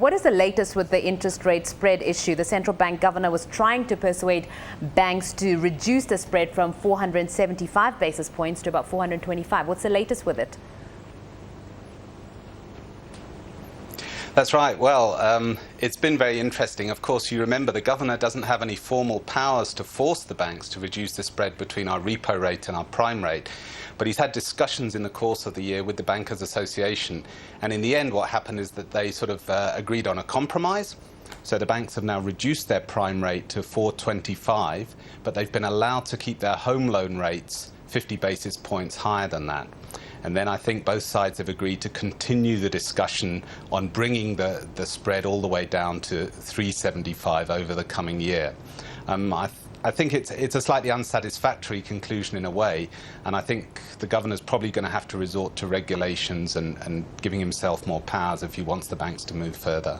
what is the latest with the interest rate spread issue? The central bank governor was trying to persuade banks to reduce the spread from 475 basis points to about 425. What's the latest with it? That's right. Well, it's been very interesting. Of course, you remember the governor doesn't have any formal powers to force the banks to reduce the spread between our repo rate and our prime rate. But he's had discussions in the course of the year with the Bankers Association. And in the end, what happened is that they sort of agreed on a compromise. So the banks have now reduced their prime rate to 425, but they've been allowed to keep their home loan rates 50 basis points higher than that. And then I think both sides have agreed to continue the discussion on bringing the spread all the way down to 375 over the coming year. I think it's a slightly unsatisfactory conclusion in a way, and I think the governor's probably going to have to resort to regulations and giving himself more powers if he wants the banks to move further.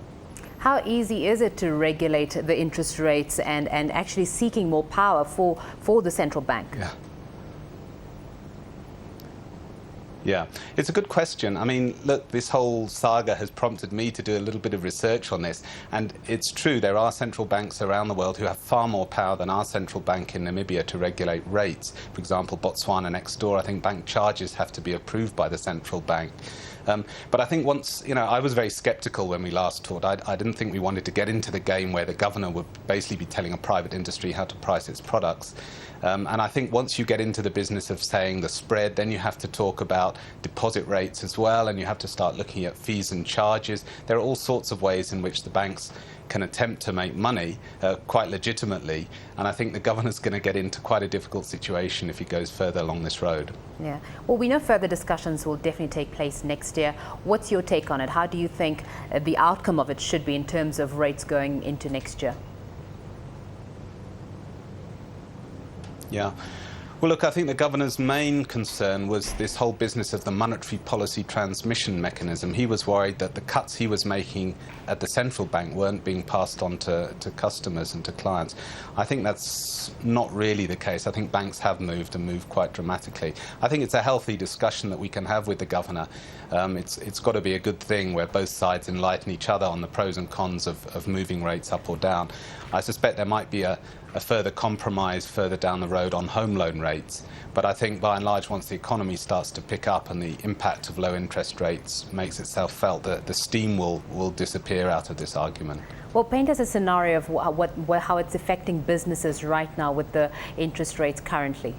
How easy is it to regulate the interest rates and actually seeking more power for the central bank? Yeah, it's a good question. I mean, look, this whole saga has prompted me to do a little bit of research on this. And it's true, there are central banks around the world who have far more power than our central bank in Namibia to regulate rates. For example, Botswana next door, I think bank charges have to be approved by the central bank. But I think once, I was very sceptical when we last talked. I didn't think we wanted to get into the game where the governor would basically be telling a private industry how to price its products. And I think once you get into the business of saying the spread, then you have to talk about deposit rates as well, and you have to start looking at fees and charges. There are all sorts of ways in which the banks can attempt to make money quite legitimately, and I think the governor's going to get into quite a difficult situation if he goes further along this road. Yeah, well, we know further discussions will definitely take place next year. What's your take on it? How do you think the outcome of it should be in terms of rates going into next year? Yeah. Well, look, I think the governor's main concern was this whole business of the monetary policy transmission mechanism. He was worried that the cuts he was making at the central bank weren't being passed on to customers and to clients. I think that's not really the case. I think banks have moved and moved quite dramatically. I think it's a healthy discussion that we can have with the governor. It's got to be a good thing where both sides enlighten each other on the pros and cons of moving rates up or down. I suspect there might be a further compromise further down the road on home loan rates. But I think by and large, once the economy starts to pick up and the impact of low interest rates makes itself felt, the steam will disappear out of this argument. Well, paint us a scenario of how it's affecting businesses right now with the interest rates currently.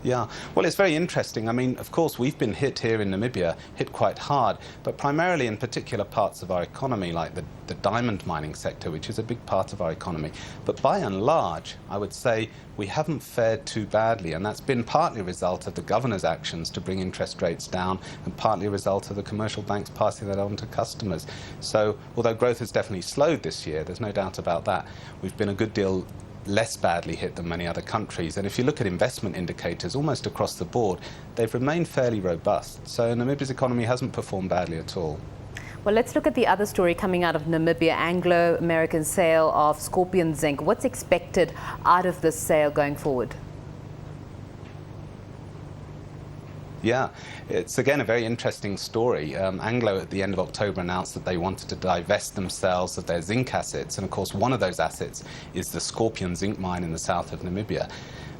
Yeah, well, it's very interesting. I mean, of course, we've been hit here in Namibia, hit quite hard, but primarily in particular parts of our economy, like the diamond mining sector, which is a big part of our economy. But by and large, I would say we haven't fared too badly, and that's been partly a result of the governor's actions to bring interest rates down and partly a result of the commercial banks passing that on to customers. So, although growth has definitely slowed this year, there's no doubt about that, we've been a good deal less badly hit than many other countries. And if you look at investment indicators almost across the board, they've remained fairly robust. So Namibia's economy hasn't performed badly at all. Well, let's look at the other story coming out of Namibia, Anglo-American sale of Scorpion zinc. What's expected out of this sale going forward? Yeah, it's again a very interesting story. Anglo at the end of October announced that they wanted to divest themselves of their zinc assets, and of course one of those assets is the Scorpion zinc mine in the south of Namibia.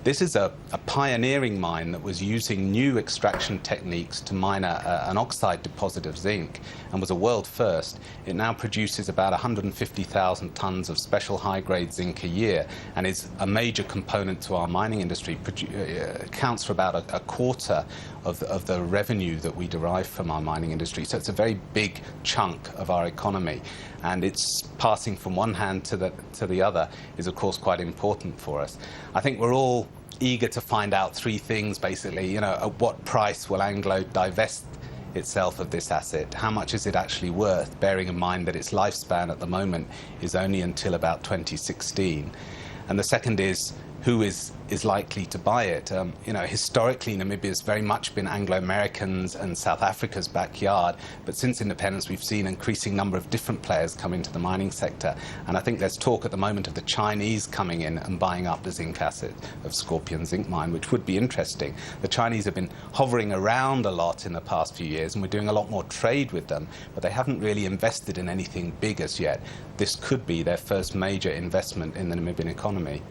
This is a pioneering mine that was using new extraction techniques to mine an oxide deposit of zinc and was a world first. It now produces about 150,000 tons of special high-grade zinc a year and is a major component to our mining industry. Accounts for about a quarter of the revenue that we derive from our mining industry. So it's a very big chunk of our economy. And it's passing from one hand to the other is, of course, quite important for us. I think we're all eager to find out three things, basically. At what price will Anglo divest itself of this asset? How much is it actually worth, bearing in mind that its lifespan at the moment is only until about 2016? And the second is, who is likely to buy it. You know, historically, Namibia's very much been Anglo-Americans and South Africa's backyard, but since independence, we've seen an increasing number of different players come into the mining sector. And I think there's talk at the moment of the Chinese coming in and buying up the zinc asset of Scorpion zinc mine, which would be interesting. The Chinese have been hovering around a lot in the past few years, and we're doing a lot more trade with them, but they haven't really invested in anything big as yet. This could be their first major investment in the Namibian economy.